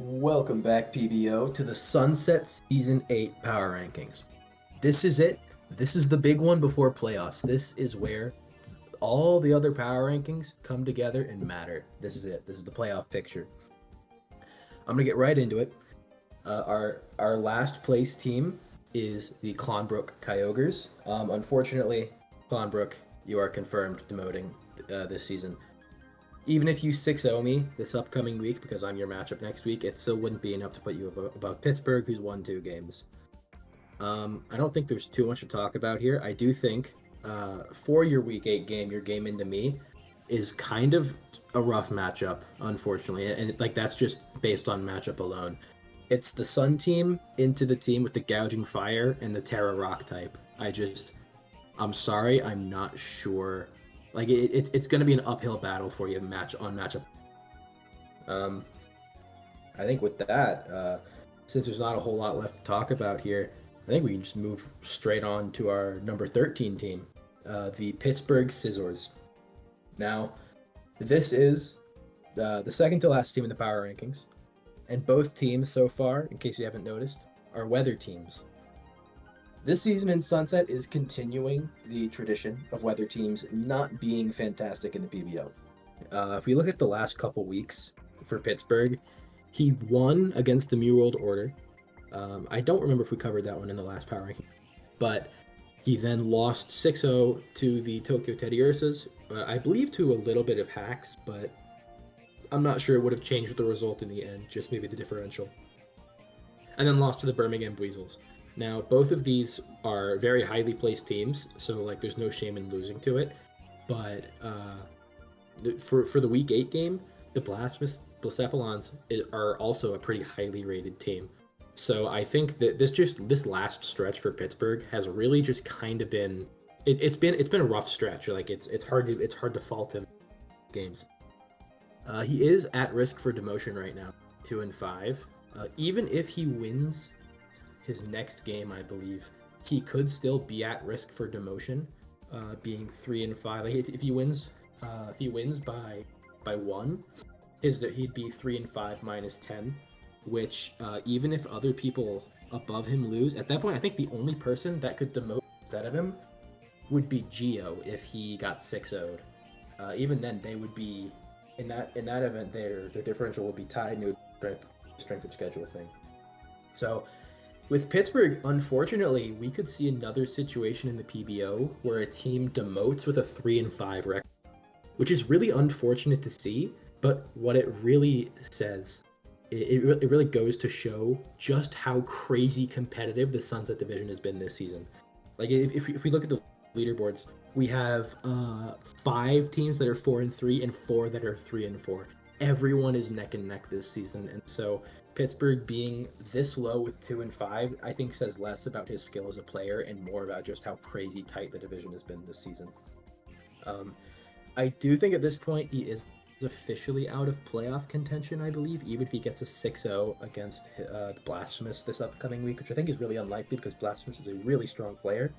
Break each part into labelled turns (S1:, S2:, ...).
S1: Welcome back, PBO, to the Sunset Season 8 Power Rankings. This is it. This is the big one before playoffs. This is where all the other power rankings come together and matter. This is it. This is the playoff picture. I'm going to get right into it. Our last place team is the Clonbrook Kyogres. Unfortunately, Clonbrook, you are confirmed demoting this season. Even if you 6-0 me this upcoming week, because I'm your matchup next week, it still wouldn't be enough to put you above Pittsburgh, who's won 2 games. I don't think there's too much to talk about here. I do think for your Week 8 game, your game into me is kind of a rough matchup, unfortunately, and that's just based on matchup alone. It's the Sun team into the team with the Gouging Fire and the Terra Rock type. I'm sorry, I'm not sure. It's going to be an uphill battle for you matchup. I think with that, since there's not a whole lot left to talk about here, I think we can just move straight on to our number 13 team, the Pittsburgh Scizors. Now, this is the second to last team in the power rankings, and both teams so far, in case you haven't noticed, are weather teams. This season in Sunset is continuing the tradition of weather teams not being fantastic in the PBO. If we look at the last couple weeks for Pittsburgh, he won against the Mew World Order. I don't remember if we covered that one in the last power ranking, but he then lost 6-0 to the Tokyo Teddiursas, I believe to a little bit of hacks, but I'm not sure it would have changed the result in the end, just maybe the differential. And then lost to the Birmingham Buizels. Now, both of these are very highly placed teams, so there's no shame in losing to it. But for the Week 8 game, the Blasphemous Blacephalons are also a pretty highly rated team. So I think that this last stretch for Pittsburgh has really just kind of been it's been a rough stretch. It's hard to fault him in games. He is at risk for demotion right now, 2-5. Even if he wins his next game, I believe he could still be at risk for demotion, being 3-5. If he wins by 1, he'd be 3-5 minus 10, which even if other people above him lose, at that point I think the only person that could demote instead of him would be Geo if he got 6-0'd. Even then, they would be in that event. Their differential would be tied, and it would be strength of schedule thing. So with Pittsburgh, unfortunately, we could see another situation in the PBO where a team demotes with a 3-5 record, which is really unfortunate to see, but what it really says, it really goes to show just how crazy competitive the Sunset Division has been this season. If we look at the leaderboards, we have 5 teams that are 4-3 and 4 that are 3-4. Everyone is neck and neck this season, and so Pittsburgh being this low with 2-5, I think says less about his skill as a player and more about just how crazy tight the division has been this season. I do think at this point he is officially out of playoff contention, I believe, even if he gets a 6-0 against the Blasphemous this upcoming week, which I think is really unlikely because Blasphemous is a really strong player.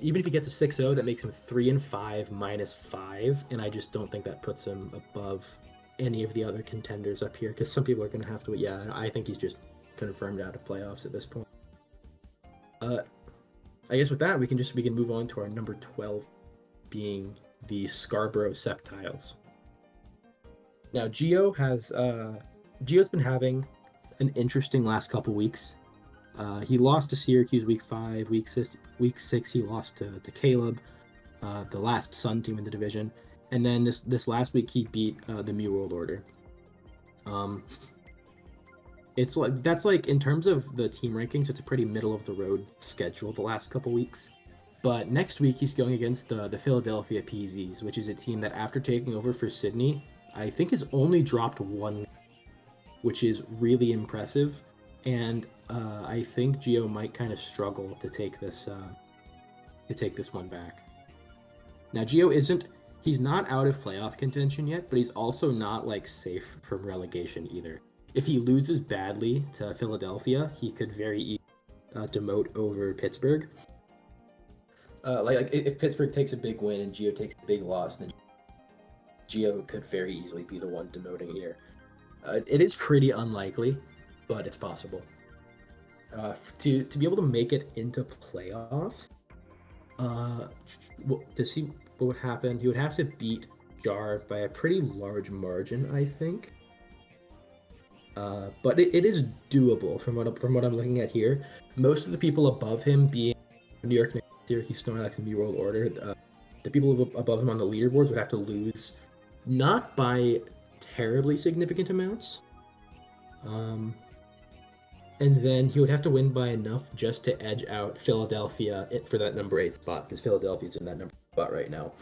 S1: Even if he gets a 6-0, that makes him 3-5 minus 5, and I just don't think that puts him above any of the other contenders up here, because some people are going to have to, I think he's just confirmed out of playoffs at this point. I guess with that, we can move on to our number 12, being the Scarborough Sceptiles. Now, Geo's been having an interesting last couple weeks. He lost to Syracuse week 5, week 6 he lost to Caleb, the last Sun team in the division. And then this last week he beat the Mew World Order. It's that's in terms of the team rankings, it's a pretty middle of the road schedule the last couple weeks. But next week he's going against the Philadelphia PZs, which is a team that after taking over for Sydney, I think has only dropped 1, which is really impressive. And I think Geo might kind of struggle to take this one back. Now Geo he's not out of playoff contention yet, but he's also not safe from relegation either. If he loses badly to Philadelphia, he could very easily demote over Pittsburgh. If Pittsburgh takes a big win and Geo takes a big loss, then Geo could very easily be the one demoting here. It is pretty unlikely, but it's possible. To be able to make it into playoffs, to see what would happen, he would have to beat Jarv by a pretty large margin, I think. But it is doable from what I'm looking at here. Most of the people above him being New York Nickits, Syracuse Snorlax, and Mew World Order, the people above him on the leaderboards would have to lose not by terribly significant amounts. And then he would have to win by enough just to edge out Philadelphia for that number 8 spot, because Philadelphia's in that number spot right now.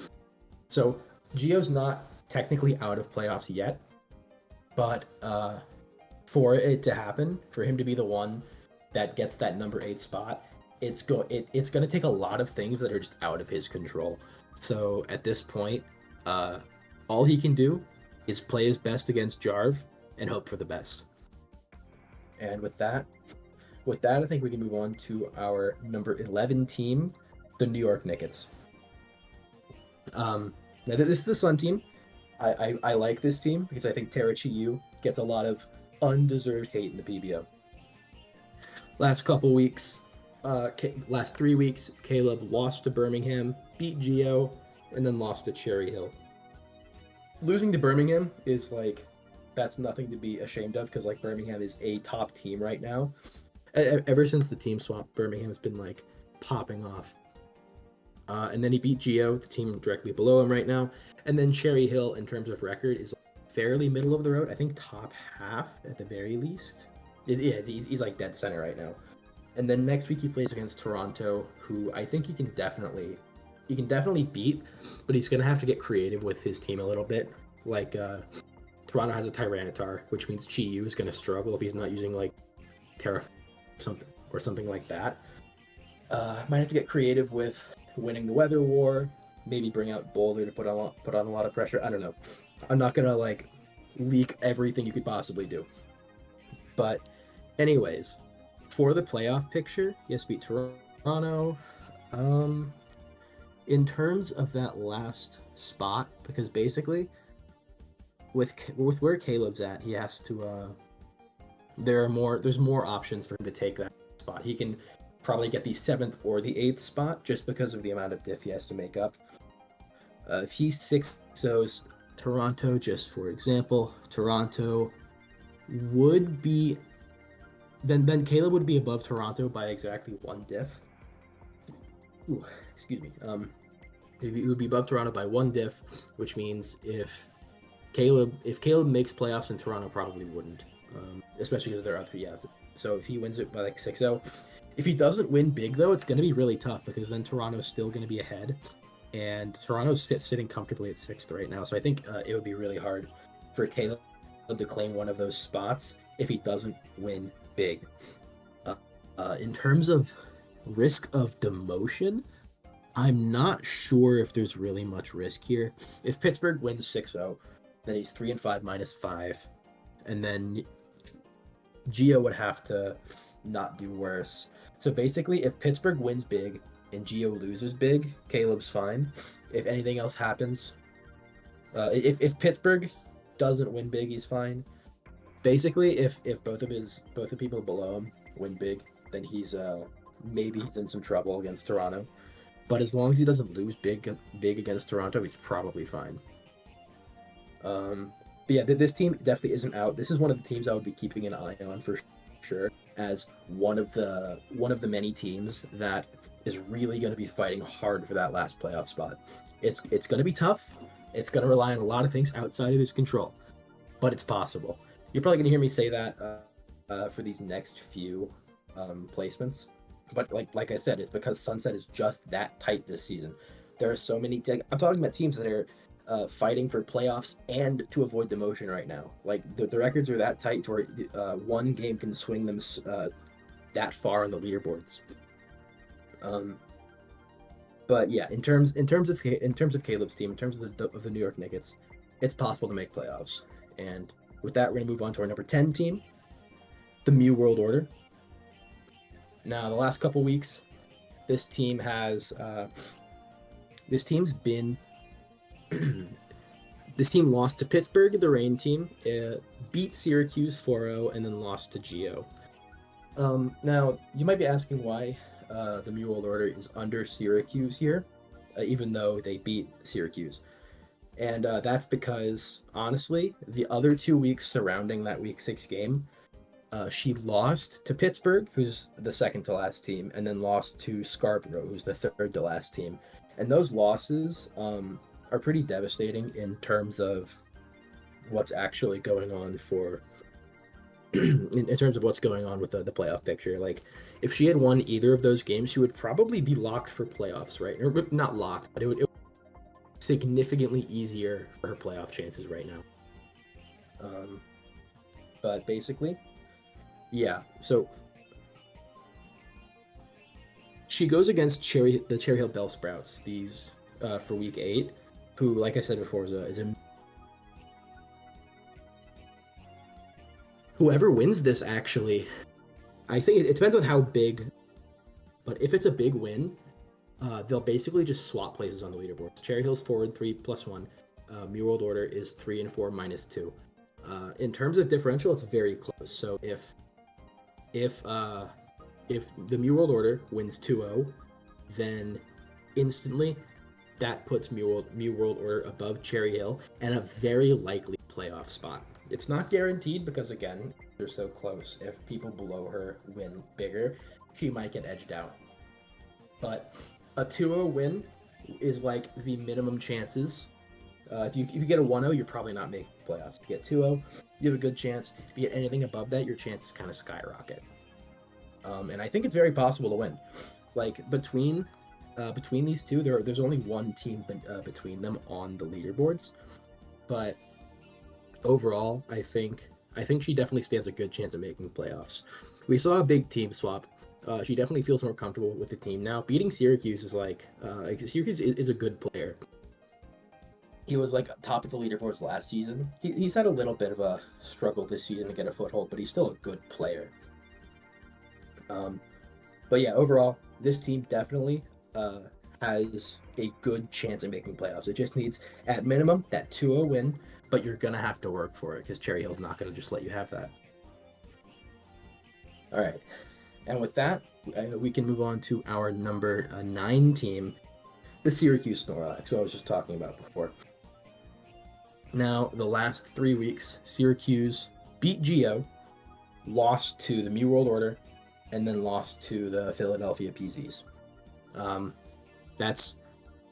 S1: So Gio's not technically out of playoffs yet, but for it to happen, for him to be the one that gets that number 8 spot, it's going to take a lot of things that are just out of his control. So at this point, all he can do is play his best against Jarv and hope for the best. And with that, I think we can move on to our number 11 team, the New York Nickits. Now this is the Sun team. I like this team because I think Terachiyu gets a lot of undeserved hate in the PBO. Last 3 weeks, Caleb lost to Birmingham, beat Gio, and then lost to Cherry Hill. Losing to Birmingham is that's nothing to be ashamed of, because Birmingham is a top team right now. Ever since the team swap, Birmingham's been popping off. And then he beat Gio, the team directly below him right now. And then Cherry Hill, in terms of record, is fairly middle of the road. I think top half at the very least. Yeah, he's dead center right now. And then next week he plays against Toronto, who I think he can definitely beat, but he's gonna have to get creative with his team a little bit. Toronto has a Tyranitar, which means Chi-Yu is gonna struggle if he's not using Terra something like that. Might have to get creative with winning the Weather War, maybe bring out Boulder to put on a lot of pressure. I don't know. I'm not gonna leak everything you could possibly do. But anyways, for the playoff picture, yes, beat Toronto. In terms of that last spot, because basically with where Caleb's at, he has to there's more options for him to take that spot. He can probably get the 7th or the 8th spot just because of the amount of diff he has to make up. If he 6-0s Toronto, just for example, Toronto would be then Caleb would be above Toronto by exactly 1 diff. Ooh, excuse me. It would be above Toronto by 1 diff, which means if Caleb makes playoffs, then Toronto probably wouldn't, especially because they're up 3. So if he wins it by 6-0, if he doesn't win big though, it's going to be really tough, because then Toronto's still going to be ahead, and Toronto's sitting comfortably at 6th right now. So I think it would be really hard for Caleb to claim one of those spots if he doesn't win big. In terms of risk of demotion, I'm not sure if there's really much risk here. If Pittsburgh wins 6-0, then he's 3-5 -5, and then Gio would have to not do worse. So basically, if Pittsburgh wins big and Gio loses big, Caleb's fine. If anything else happens, if Pittsburgh doesn't win big, he's fine. Basically, if both the people below him win big, then he's maybe he's in some trouble against Toronto. But as long as he doesn't lose big against Toronto, he's probably fine. But yeah, this team definitely isn't out. This is one of the teams I would be keeping an eye on for sure, as one of the many teams that is really going to be fighting hard for that last playoff spot. It's going to be tough. It's going to rely on a lot of things outside of his control, but it's possible. You're probably going to hear me say that for these next few placements. But like I said, it's because Sunset is just that tight this season. There are so many. I'm talking about teams that are fighting for playoffs and to avoid demotion right now. The records are that tight to where one game can swing them that far on the leaderboards. But yeah, in terms of Caleb's team, in terms of the New York Nickits, it's possible to make playoffs. And with that, we're gonna move on to our number 10 team, the Mew World Order. Now, the last couple weeks, this team's been This team lost to Pittsburgh, the Rain team, beat Syracuse 4-0, and then lost to Geo. Now, you might be asking why the Mew World Order is under Syracuse here, even though they beat Syracuse. And that's because, honestly, the other 2 weeks surrounding that Week 6 game, she lost to Pittsburgh, who's the second to last team, and then lost to Scarborough, who's the third to last team. And those losses are pretty devastating in terms of what's actually going on for in terms of what's going on with the playoff picture. Like, if she had won either of those games, she would probably be locked for playoffs, right? Or not locked, but it would significantly easier for her playoff chances right now. But basically, yeah. So she goes against the Cherry Hill Bellsprouts these for Week 8, who, like I said before, is a whoever wins this. Actually, I think it depends on how big, but if it's a big win, they'll basically just swap places on the leaderboards. Cherry Hill's 4-3 +1. Mew World Order is 3-4 -2. In terms of differential, it's very close. So if the Mew World Order wins 2-0, then instantly that puts Mew World Order above Cherry Hill and a very likely playoff spot. It's not guaranteed because, again, they're so close. If people below her win bigger, she might get edged out. But a 2-0 win is like the minimum chances. If you get a 1-0, you're probably not making playoffs. If you get 2-0, you have a good chance. If you get anything above that, your chances kind of skyrocket. And I think it's very possible to win. Like, between these two, there's only one team between them on the leaderboards. But overall, I think she definitely stands a good chance of making playoffs. We saw a big team swap. She definitely feels more comfortable with the team now. Beating Syracuse is Syracuse is a good player. He was like top of the leaderboards last season. He's had a little bit of a struggle this season to get a foothold, but he's still a good player. But yeah, overall, this team definitely has a good chance of making playoffs. It just needs, at minimum, that 2-0 win, but you're going to have to work for it because Cherry Hill's not going to just let you have that. All right. And with that, we can move on to our number 9 team, the Syracuse Snorlax, who I was just talking about before. Now, the last 3 weeks, Syracuse beat Geo, lost to the Mew World Order, and then lost to the Philadelphia PZs. That's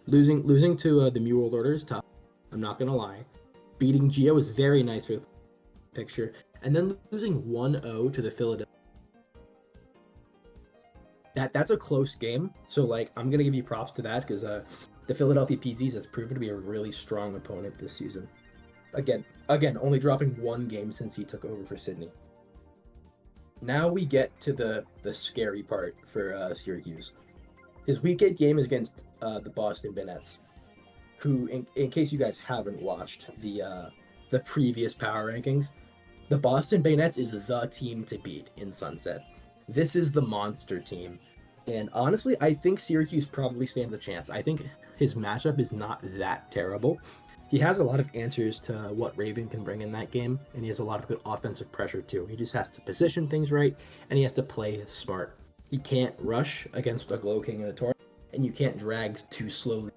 S1: losing to the Mew World Order is tough. I'm not gonna lie. Beating Geo is very nice for the picture, and then losing 1-0 to the Philadelphia. That's a close game. So like, I'm gonna give you props to that because the Philadelphia PZs has proven to be a really strong opponent this season. Again, only dropping one game since he took over for Sydney. Now we get to the scary part for Syracuse. His Week 8 game is against the Boston Banettes, who, in case you guys haven't watched the previous power rankings, the Boston Banettes is the team to beat in Sunset. This is the monster team. And honestly, I think Syracuse probably stands a chance. I think his matchup is not that terrible. He has a lot of answers to what Raven can bring in that game, and he has a lot of good offensive pressure too. He just has to position things right, and he has to play smart. He can't rush against a Glow King and a Torrent, and you can't drag too slowly.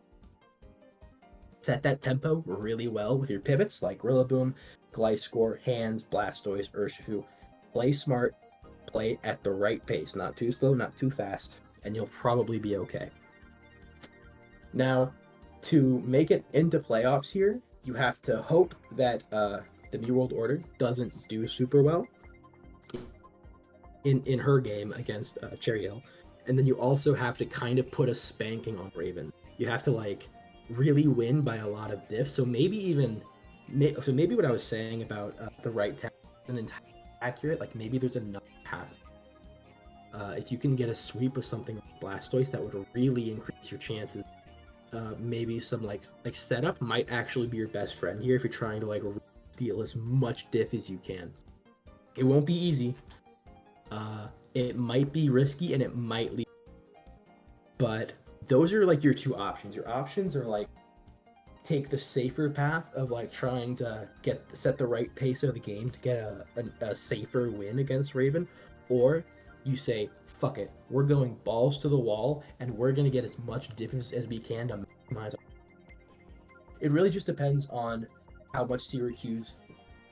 S1: Set that tempo really well with your pivots like Rillaboom, Gliscor, Hands, Blastoise, Urshifu. Play smart, play at the right pace, not too slow, not too fast, and you'll probably be okay. Now, to make it into playoffs here, you have to hope that the Mew World Order doesn't do super well in her game against Cherry Hill, and then you also have to kind of put a spanking on Raven. You have to like really win by a lot of diffs. So maybe what I was saying about the right talent isn't accurate. Like maybe there's another path. If you can get a sweep with something like Blastoise, that would really increase your chances. Maybe some like setup might actually be your best friend here if you're trying to like steal as much diff as you can. It won't be easy. It might be risky and it might lead, but those are like your two options. Your options are like take the safer path of like trying to set the right pace of the game to get a safer win against Raven, or you say, fuck it, we're going balls to the wall and we're going to get as much difference as we can to maximize. It really just depends on how much Syracuse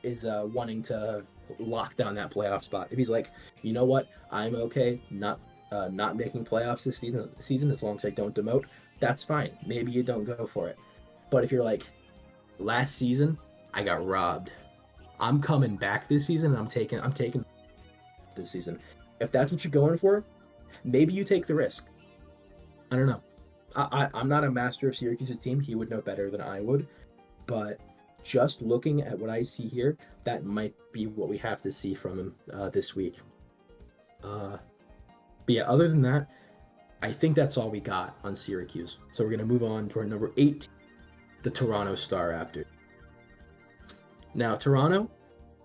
S1: is wanting to lock down that playoff spot. If he's like, you know what, I'm okay not making playoffs this season as long as I don't demote, that's fine. Maybe you don't go for it. But if you're like, last season I got robbed, I'm coming back this season and I'm taking this season. If that's what you're going for, maybe you take the risk. I don't know. I'm not a master of Syracuse's team. He would know better than I would. But just looking at what I see here, that might be what we have to see from him this week. But yeah, other than that, I think that's all we got on Syracuse. So we're going to move on to our number 8, the Toronto Staraptors. Now, Toronto,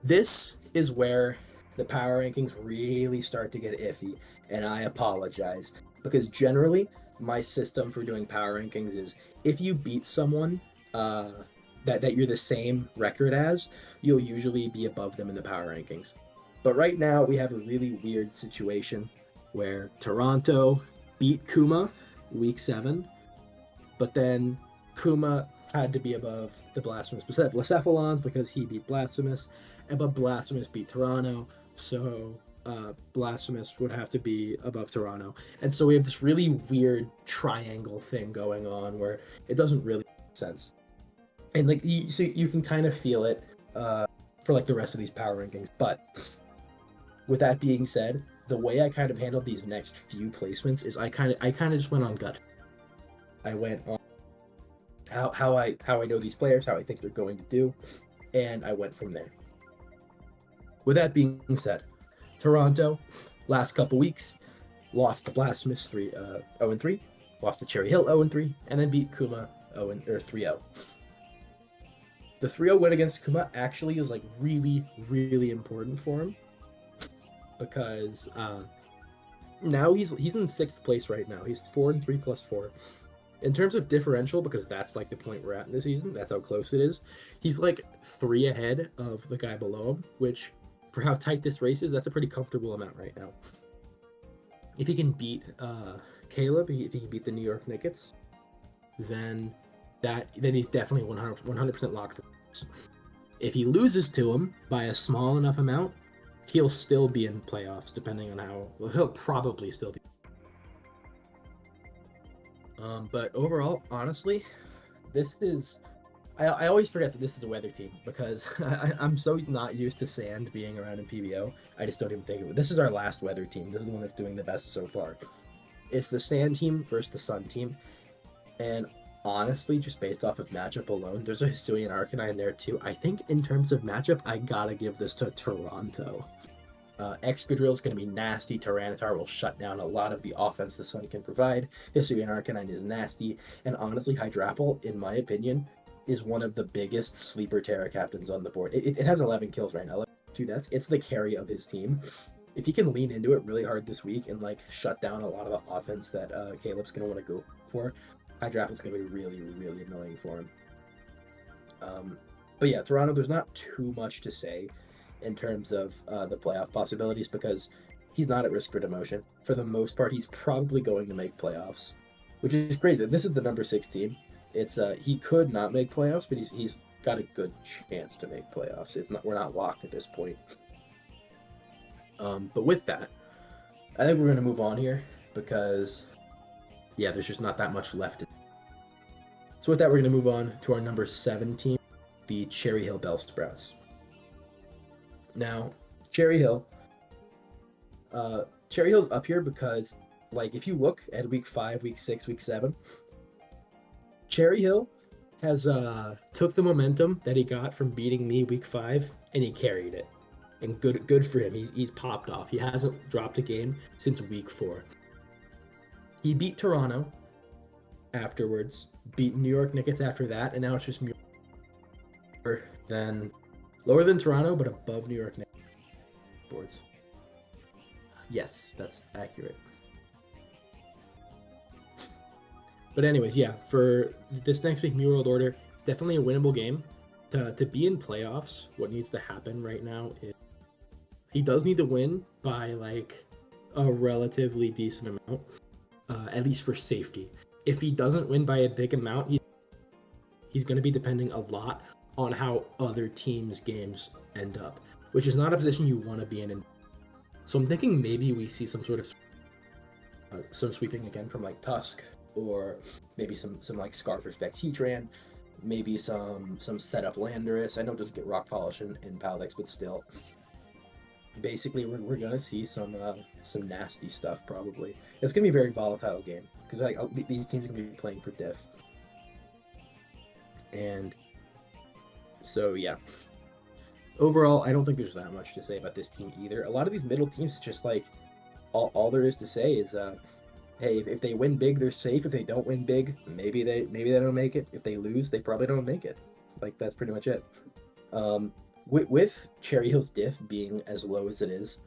S1: this is where the power rankings really start to get iffy, and I apologize, because generally my system for doing power rankings is if you beat someone that you're the same record as, you'll usually be above them in the power rankings. But right now we have a really weird situation where Toronto beat Kuma week 7, but then Kuma had to be above the Blasphemous Blacephalons because he beat Blasphemous, but Blasphemous beat Toronto, so Blasphemous would have to be above Toronto. And so we have this really weird triangle thing going on where it doesn't really make sense. And like so you can kind of feel it for like the rest of these power rankings. But with that being said, the way I kind of handled these next few placements is I kind of just went on gut. I went on how I know these players, how I think they're going to do, and I went from there. With that being said, Toronto, last couple weeks, lost to Blasphemous 0-3, lost to Cherry Hill 0-3, and then beat Kuma 3-0. The 3-0 win against Kuma actually is like really, really important for him because now he's in 6th place right now. He's 4-3 plus 4. In terms of differential, because that's like the point we're at in the season, that's how close it is, he's like 3 ahead of the guy below him, which for how tight this race is, that's a pretty comfortable amount right now. If he can beat Caleb, if he can beat the New York Nickits, then he's definitely 100% locked for this. If he loses to him by a small enough amount, he'll still be in playoffs, depending on how... Well, he'll probably still be. But overall, honestly, this is... I always forget that this is a weather team because I'm so not used to sand being around in PBO. I just don't even think of it. This is our last weather team. This is the one that's doing the best so far. It's the sand team versus the sun team. And honestly, just based off of matchup alone, there's a Hisuian Arcanine there too. I think in terms of matchup, I gotta give this to Toronto. Excadrill is going to be nasty. Tyranitar will shut down a lot of the offense the Sun can provide. Hisuian Arcanine is nasty. And honestly, Hydrapple, in my opinion, is one of the biggest sleeper Terra captains on the board. It has 11 kills right now. 2 deaths. It's the carry of his team. If he can lean into it really hard this week and like shut down a lot of the offense that Caleb's going to want to go for, Hydrapple's going to be really, really annoying for him. But yeah, Toronto, there's not too much to say in terms of the playoff possibilities because he's not at risk for demotion. For the most part, he's probably going to make playoffs, which is crazy. This is the number 6 team. It's he could not make playoffs, but he's got a good chance to make playoffs. We're not locked at this point. But with that, I think we're going to move on here because yeah, there's just not that much left. So with that, we're going to move on to our number 7 team, the Cherry Hill Bellsprouts. Now, Cherry Hill's up here because, like, if you look at week 5, week 6, week 7, Cherry Hill has took the momentum that he got from beating me week 5 and he carried it. And good for him. He's popped off. He hasn't dropped a game since week 4. He beat Toronto afterwards, beat New York Nickits after that, and now it's just Mew World Order. Lower than Toronto, but above New York boards. Yes, that's accurate. But anyways, yeah, for this next week, Mew World Order, definitely a winnable game. To be in playoffs, what needs to happen right now is he does need to win by like a relatively decent amount, at least for safety. If he doesn't win by a big amount, he's going to be depending a lot on how other teams' games end up, which is not a position you want to be in. So I'm thinking maybe we see some sort of some sweeping again from like Tusk, or maybe some like Scarfers back Heatran, maybe some setup Landorus. I know it doesn't get rock polish in Paldex, but still. Basically, we're gonna see some nasty stuff probably. It's gonna be a very volatile game because like these teams are gonna be playing for diff, and so yeah. Overall, I don't think there's that much to say about this team either. A lot of these middle teams, just like all there is to say is, hey, if they win big, they're safe. If they don't win big, maybe they don't make it. If they lose, they probably don't make it. Like that's pretty much it. With Cherry Hill's diff being as low as it is,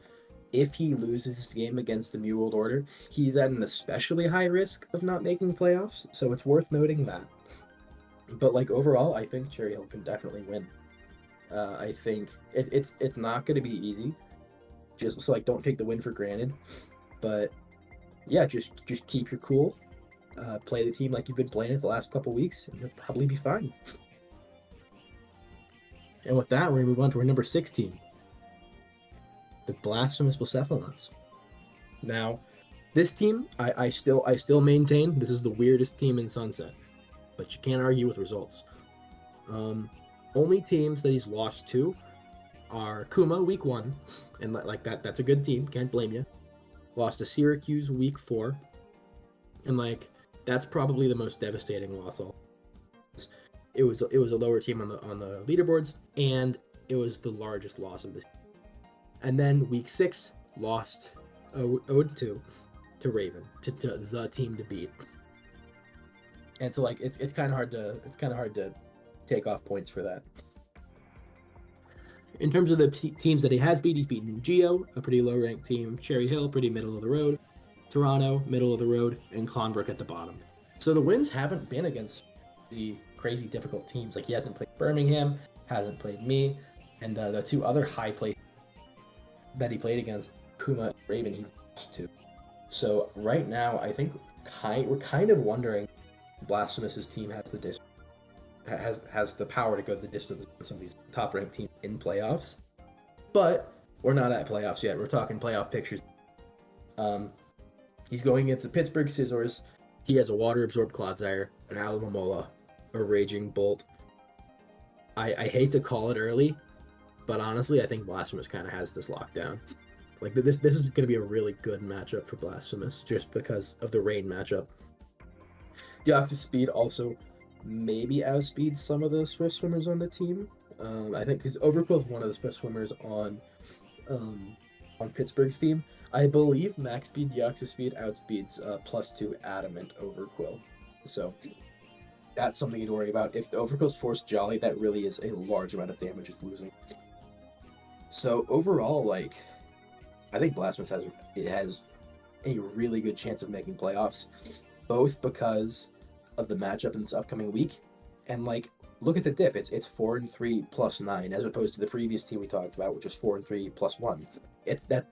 S1: if he loses his game against the Mew World Order, he's at an especially high risk of not making playoffs, so it's worth noting that. But like overall, I think Cherry Hill can definitely win. I think it's not going to be easy, just so like don't take the win for granted. But yeah, just keep your cool, play the team like you've been playing it the last couple weeks, and you'll probably be fine. And with that, we're going to move on to our number 6 team, the Blasphemous Blacephalons. Now, this team, I still maintain this is the weirdest team in Sunset, but you can't argue with results. Only teams that he's lost to are Kuma week 1, and like that's a good team, can't blame you. Lost to Syracuse week 4, and like that's probably the most devastating loss all. It was a lower team on the leaderboards, and it was the largest loss of this. And then week 6 lost 0-2 to Raven, to the team to beat. And so like it's kind of hard to take off points for that. In terms of the teams that he has beat, he's beaten Geo, a pretty low ranked team, Cherry Hill, pretty middle of the road, Toronto, middle of the road, and Clonbrook at the bottom. So the wins haven't been against crazy difficult teams. Like he hasn't played Birmingham, hasn't played me, and the 2 other high places that he played against, Kuma and Raven, he lost to. So right now, I think we're kind of wondering if Blasphemous's team has the power to go the distance with some of these top ranked teams in playoffs. But we're not at playoffs yet. We're talking playoff pictures. He's going against the Pittsburgh Scizors. He has a water-absorbed Clodsire, an Alomomola, a Raging Bolt. I hate to call it early, but honestly, I think Blasphemous kind of has this lockdown. Like this is going to be a really good matchup for Blasphemous, just because of the rain matchup. Deoxys Speed also maybe outspeeds some of the Swift Swimmers on the team. I think because Overquill is one of the Swift Swimmers on Pittsburgh's team. I believe Max Speed Deoxys Speed outspeeds +2 Adamant Overquill. So that's something to worry about. If the Overquill's forced Jolly, that really is a large amount of damage it's losing. So overall, like, I think Blasphemous has a really good chance of making playoffs, both because of the matchup in this upcoming week, and like, look at the diff. It's 4-3 +9, as opposed to the previous team we talked about, which was 4-3 +1. It's that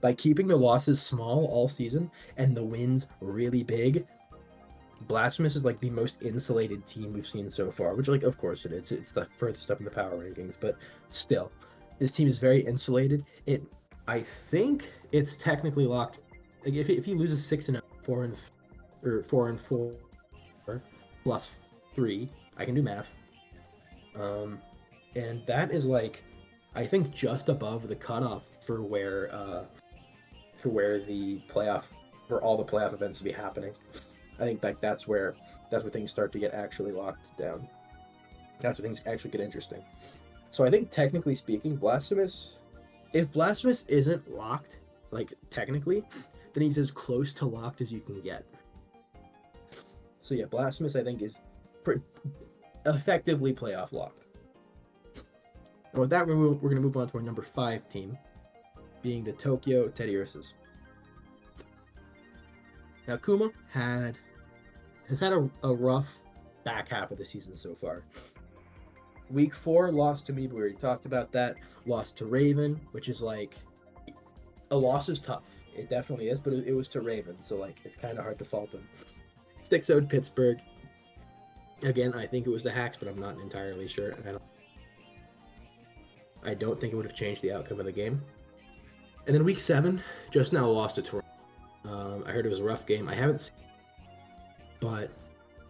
S1: by keeping the losses small all season and the wins really big, Blasphemous is like the most insulated team we've seen so far, which like of course it is. It's the furthest up in the power rankings, but still, this team is very insulated. I think it's technically locked. Like if he loses 6-0, 4-4 +3, I can do math. And that is like, I think just above the cutoff for where the playoff, for all the playoff events to be happening. I think like that's where things start to get actually locked down. That's where things actually get interesting. So I think technically speaking, if Blasphemous isn't locked, like technically, then he's as close to locked as you can get. So yeah, Blasphemous I think is effectively playoff locked. And with that, we're going to move on to our number 5 team, being the Tokyo Teddiursas. Now Kuma has had a rough back half of the season so far. Week 4 lost to me, but we already talked about that. Lost to Raven, which is like, a loss is tough. It definitely is, but it was to Raven, so like it's kind of hard to fault them. 6-0 Pittsburgh. Again, I think it was the hacks, but I'm not entirely sure, and I don't think it would have changed the outcome of the game. And then week 7, just now lost to Toronto. I heard it was a rough game. I haven't seen it, but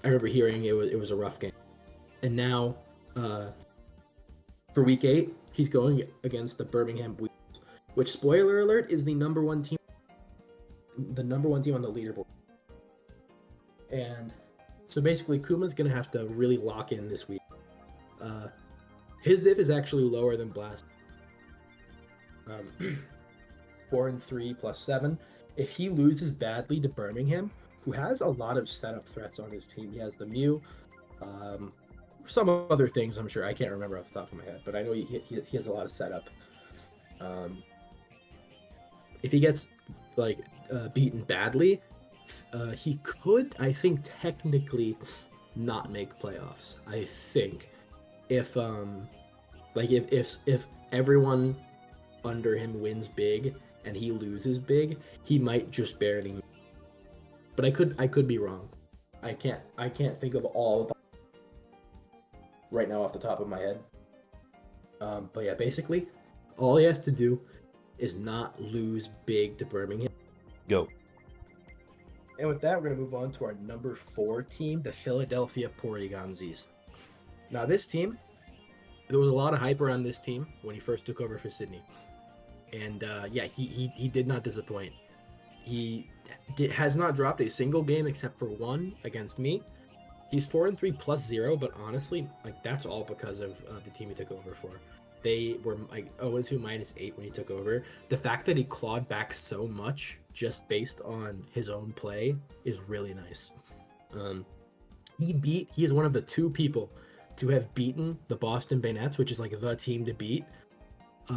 S1: I remember hearing it was a rough game. And now, for week 8, he's going against the Birmingham Buizels, which, spoiler alert, is the number one team on the leaderboard. And so basically, Kuma's going to have to really lock in this week. His diff is actually lower than Blast. 4-3 plus 7. If he loses badly to Birmingham, who has a lot of setup threats on his team, he has the Mew, some other things I'm sure, I can't remember off the top of my head, but I know he has a lot of setup. If he gets beaten badly, he could, I think, technically not make playoffs. I think if everyone under him wins big and he loses big, he might just barely. But I could be wrong. I can't think of all of them right now off the top of my head. But yeah, basically, all he has to do is not lose big to Birmingham.
S2: Go.
S1: And with that, we're going to move on to our number 4 team, the Philadelphia Porygonzes. Now, this team, there was a lot of hype around this team when he first took over for Sydney. And he did not disappoint. He has not dropped a single game except for one against me. He's 4-3 plus 0, but honestly, that's all because of the team he took over for. They were 0-2 minus 8 when he took over. The fact that he clawed back so much just based on his own play is really nice. He is one of the 2 people to have beaten the Boston Banettes, which is the team to beat.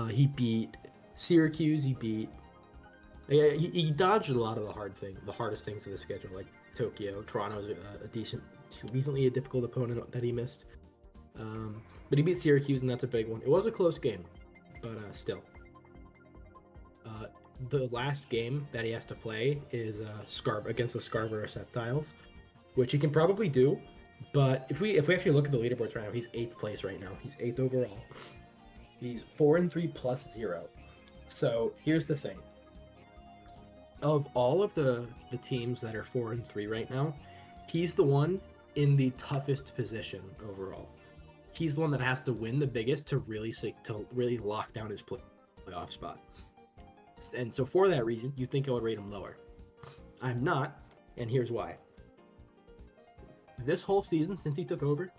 S1: He beat Syracuse. He dodged a lot of the hardest things of the schedule, like Tokyo. Toronto's decently a difficult opponent that he missed. But he beat Syracuse, and that's a big one. It was a close game, but still. The last game that he has to play is against the Scarborough Sceptiles, which he can probably do. But if we actually look at the leaderboards right now, he's 8th place right now. He's 8th overall. He's 4-3 plus 0. So here's the thing. Of all of the teams that are 4-3 right now, he's the one in the toughest position overall. He's the one that has to win the biggest to really lock down his playoff spot. And so for that reason, you think I would rate him lower. I'm not, and here's why. This whole season, since he took over,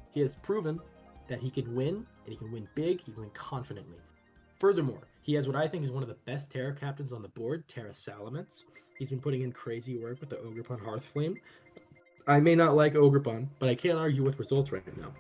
S1: he has proven that he can win, and he can win big, he can win confidently. Furthermore, he has what I think is one of the best Terra captains on the board, Terra Salamence. He's been putting in crazy work with the Orgerpon Hearthflame. I may not like Orgerpon, but I can't argue with results right now.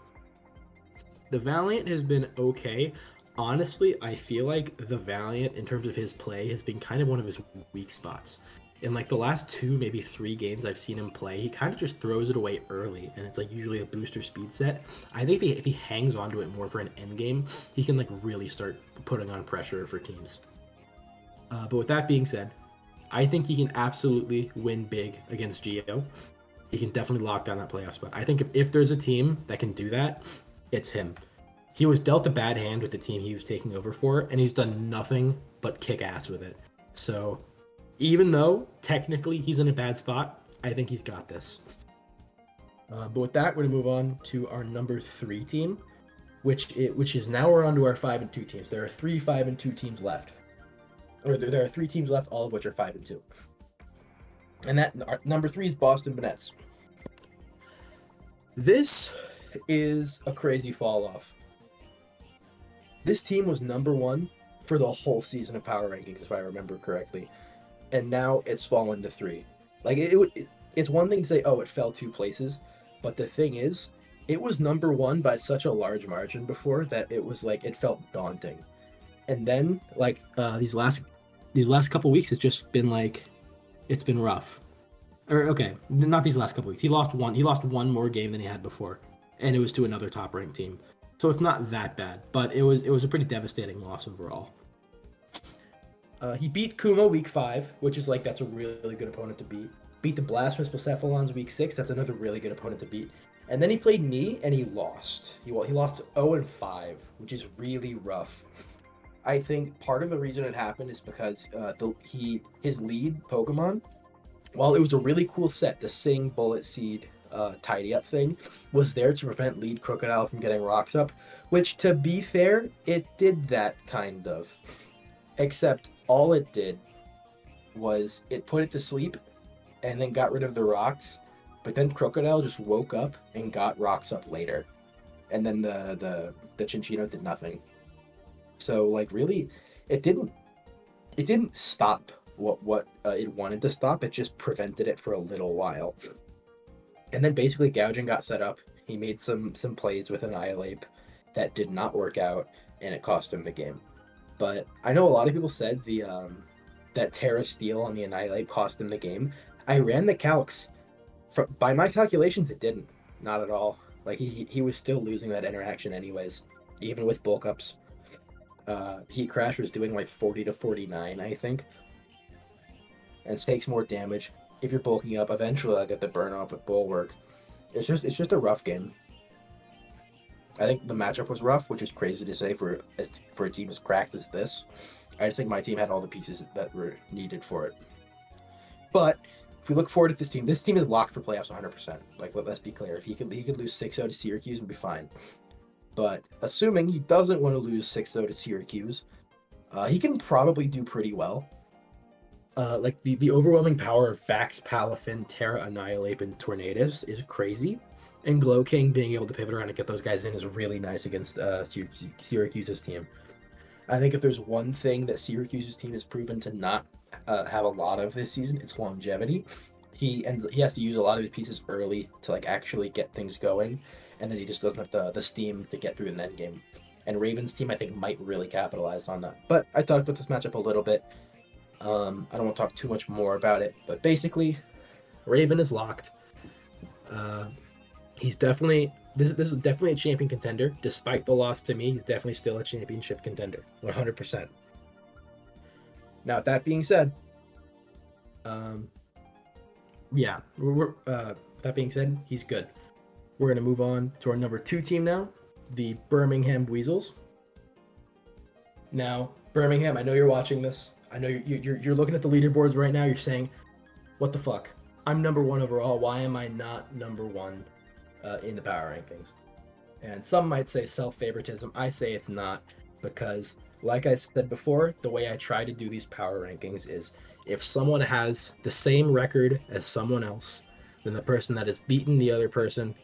S1: The Valiant has been okay. Honestly, I feel like the Valiant, in terms of his play, has been kind of one of his weak spots. In the last 2, maybe 3 games I've seen him play, he kind of just throws it away early, and it's usually a booster speed set. I think if he hangs onto it more for an end game, he can really start putting on pressure for teams. But with that being said, I think he can absolutely win big against Geo. He can definitely lock down that playoff spot. I think if there's a team that can do that, it's him. He was dealt a bad hand with the team he was taking over for, and he's done nothing but kick ass with it. So even though technically he's in a bad spot, I think he's got this. But with that, we're going to move on to our number 3 team, which is now we're on to our 5-2 teams. There are 3 5-2 teams left. Or there are 3 teams left, all of which are 5-2. And that our number 3 is Boston Banettes. This is a crazy fall off. This team was number 1 for the whole season of Power Rankings, if I remember correctly. And now it's fallen to 3. It's one thing to say, oh, it fell 2 places, but the thing is, it was number 1 by such a large margin before that it was it felt daunting. And then these last couple weeks, it's just been it's been rough. Or okay, not these last couple weeks. He lost one. He lost one more game than he had before, and it was to another top ranked team. So it's not that bad, but it was a pretty devastating loss overall. He beat Kuma week 5, which is like that's a really good opponent to beat. Beat the Blasphemous Blacephalons week 6. That's another really good opponent to beat. And then he played me and he lost. He lost 0-5, which is really rough. I think part of the reason it happened is because his lead Pokemon, while it was a really cool set, the Sing Bullet Seed tidy up thing, was there to prevent lead Crocodile from getting rocks up, which to be fair, it did that kind of. Except all it did was it put it to sleep and then got rid of the rocks, but then Crocodile just woke up and got rocks up later. And then the Chinchino did nothing. So like really it didn't stop what it wanted to stop. It just prevented it for a little while. And then basically Gouging got set up. He made some plays with Annihilate that did not work out, and it cost him the game. But I know a lot of people said that Terra Steel on the Annihilate cost him the game. I ran the calcs. By my calculations, it didn't. Not at all. Like, he was still losing that interaction anyways, even with bulk ups. Heat Crash was doing like 40 to 49, I think. And it takes more damage. If you're bulking up, eventually I'll get the burn off with Bulwark. It's just a rough game. I think the matchup was rough, which is crazy to say for a team as cracked as this. I just think my team had all the pieces that were needed for it. But if we look forward at this team is locked for playoffs 100%. Like, let's be clear. If he could lose 6-0 to Syracuse and be fine. But assuming he doesn't want to lose 6-0 to Syracuse, he can probably do pretty well. Like the overwhelming power of Bax, Palafin, Terra, Annihilate, and Tornadus is crazy. And Glow King being able to pivot around and get those guys in is really nice against Syracuse's team. I think if there's one thing that Syracuse's team has proven to not have a lot of this season, it's longevity. He has to use a lot of his pieces early to like actually get things going, and then he just doesn't have the steam to get through the end game. And Raven's team, I think, might really capitalize on that. But I talked about this matchup a little bit. I don't want to talk too much more about it, but basically, Raven is locked. He's definitely this is definitely a champion contender. Despite the loss to me, he's definitely still a championship contender, 100%. Now, with that being said, yeah, that being said, he's good. We're gonna move on to our number 2 team now, the Birmingham Buizels. Now, Birmingham, I know you're watching this. I know you're looking at the leaderboards right now. You're saying, "What the fuck? I'm number 1 overall. Why am I not number 1 in the power rankings?" And some might say self-favoritism. I say it's not, because, like I said before, the way I try to do these power rankings is if someone has the same record as someone else, then the person that has beaten the other person,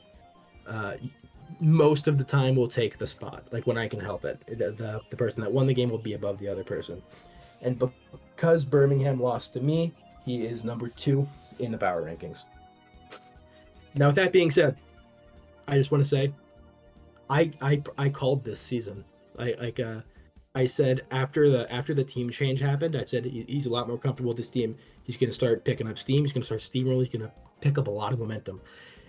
S1: most of the time will take the spot. Like when I can help it, the person that won the game will be above the other person. And because Birmingham lost to me, he is number 2 in the power rankings. Now, with that being said, I just want to say, I called this season. I said after the team change happened, I said he's a lot more comfortable with this team. He's going to start picking up steam. He's going to start steamrolling. He's going to pick up a lot of momentum.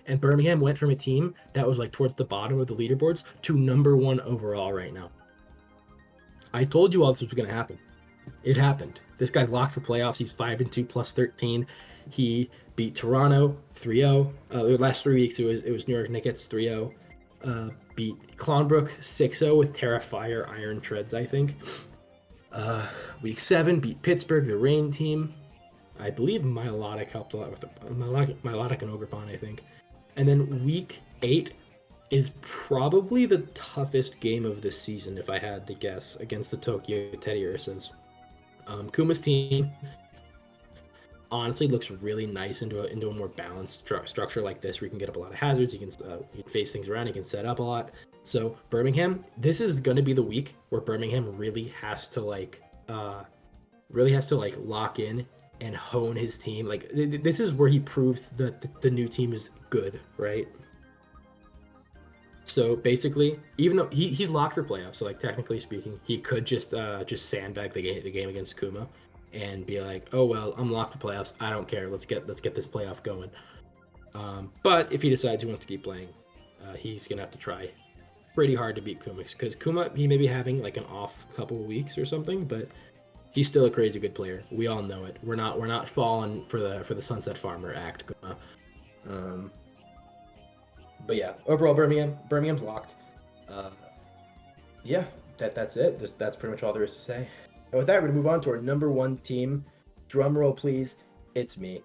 S1: And Birmingham went from a team that was like towards the bottom of the leaderboards to number 1 overall right now. I told you all this was going to happen. It happened. This guy's locked for playoffs. He's 5-2 plus 13. He beat Toronto 3-0. The last 3 weeks it was New York Nickits 3-0. Beat Clonbrook 6-0 with Terra Fire Iron Treads, I think. Week 7 beat Pittsburgh, the Rain team. I believe Milotic helped a lot with Milotic and Orgerpon, I think. And then week 8 is probably the toughest game of the season, if I had to guess, against the Tokyo Teddiursas. Kuma's team honestly looks really nice into a more balanced structure like this, where you can get up a lot of hazards, you can face things around, you can set up a lot. So Birmingham, this is going to be the week where Birmingham really has to lock in and hone his team. Like, this is where he proves that the new team is good, right? So basically, even though he's locked for playoffs, so like technically speaking, he could just sandbag the game against Kuma. and be like, oh well, I'm locked for playoffs. I don't care. Let's get this playoff going. But if he decides he wants to keep playing, he's gonna have to try pretty hard to beat Kuma, because Kuma, he may be having like an off couple of weeks or something, but he's still a crazy good player. We all know it. We're not falling for the Sunset Farmer act, Kuma. But yeah, overall Birmingham's locked. Yeah, that's it. That's pretty much all there is to say. And with that, we're gonna move on to our number one team. Drum roll, please. It's me.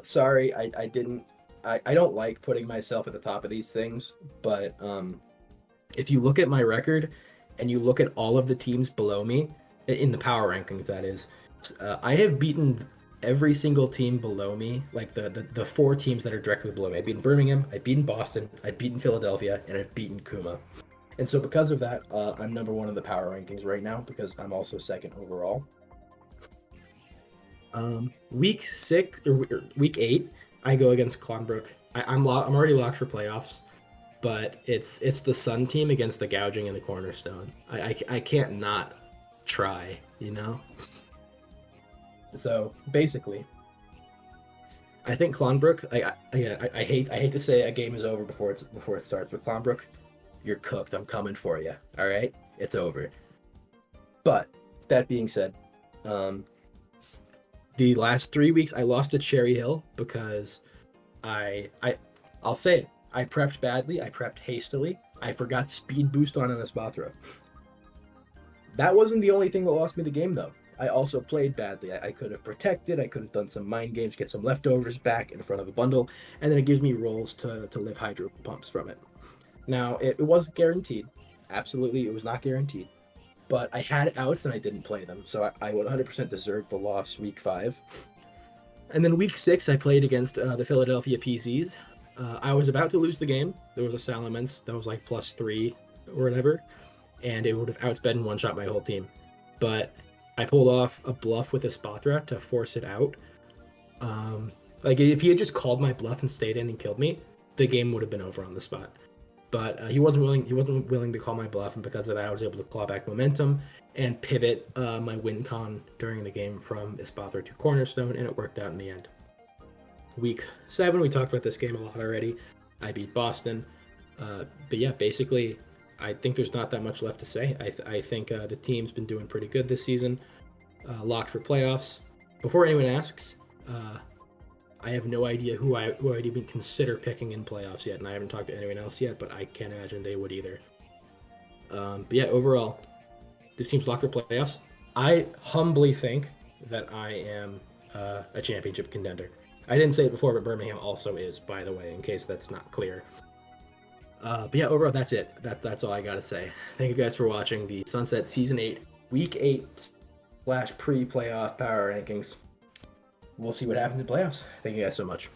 S1: Sorry, I didn't. I don't like putting myself at the top of these things, but if you look at my record and you look at all of the teams below me in the power rankings, that is, I have beaten every single team below me, like the four teams that are directly below me. I've beaten Birmingham, I've beaten Boston, I've beaten Philadelphia, and I've beaten Kuma. And so because of that, I'm number one in the power rankings right now, because I'm also second overall. Week 8, I go against Clonbrook. I'm already locked for playoffs, but it's the Sun team against the Gouging and the Cornerstone. I can't not try, you know. So basically, I think Clonbrook. I hate to say a game is over before it starts, but Clonbrook, you're cooked. I'm coming for you. All right, it's over. But that being said, the last 3 weeks I lost to Cherry Hill because I'll say it. I prepped badly. I prepped hastily. I forgot speed boost on an Espathra. That wasn't the only thing that lost me the game, though. I also played badly. I could have protected. I could have done some mind games, get some leftovers back in front of a bundle, and then it gives me rolls to live hydro pumps from it. Now, it wasn't guaranteed. Absolutely, it was not guaranteed. But I had outs and I didn't play them, so I would 100% deserve the loss week 5. And then week 6, I played against the Philadelphia PCs. I was about to lose the game. There was a Salamence that was like +3 or whatever, and it would have outsped and one-shot my whole team. But I pulled off a bluff with Espathra to force it out. Like, if he had just called my bluff and stayed in and killed me, the game would have been over on the spot. But he wasn't willing to call my bluff, and because of that, I was able to claw back momentum and pivot my win con during the game from Espathra to Cornerstone, and it worked out in the end. Week 7, we talked about this game a lot already. I beat Boston. But yeah, basically, I think there's not that much left to say. I think the team's been doing pretty good this season. Locked for playoffs. Before anyone asks, I have no idea who I'd even consider picking in playoffs yet, and I haven't talked to anyone else yet, but I can't imagine they would either. But yeah, overall, this team's locked for playoffs. I humbly think that I am a championship contender. I didn't say it before, but Birmingham also is, by the way, in case that's not clear. But yeah, overall, that's it. That's all I gotta say. Thank you guys for watching the Sunset Season 8, Week 8 / pre-playoff power rankings. We'll see what happens in playoffs. Thank you guys so much.